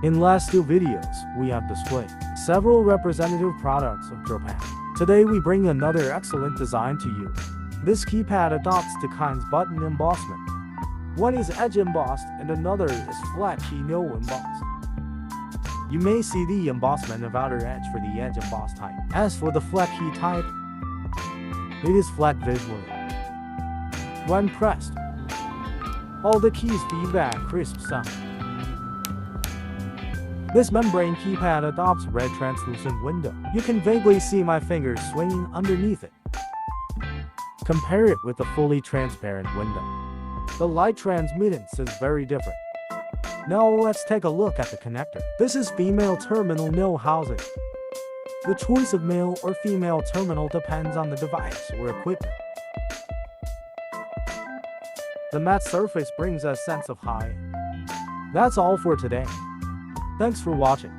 In last two videos, we have displayed several representative products of Japan. Today we bring another excellent design to you. This keypad adopts two kinds button embossment. One is edge-embossed and another is flat key no embossed. You may see the embossment of outer edge for the edge-embossed type. As for the flat key type, it is flat visually. When pressed, all the keys feedback crisp sound. This membrane keypad adopts red translucent window. You can vaguely see my fingers swinging underneath it. Compare it with a fully transparent window. The light transmittance is very different. Now let's take a look at the connector. This is female terminal no housing. The choice of male or female terminal depends on the device or equipment. The matte surface brings a sense of high. That's all for today. Thanks for watching.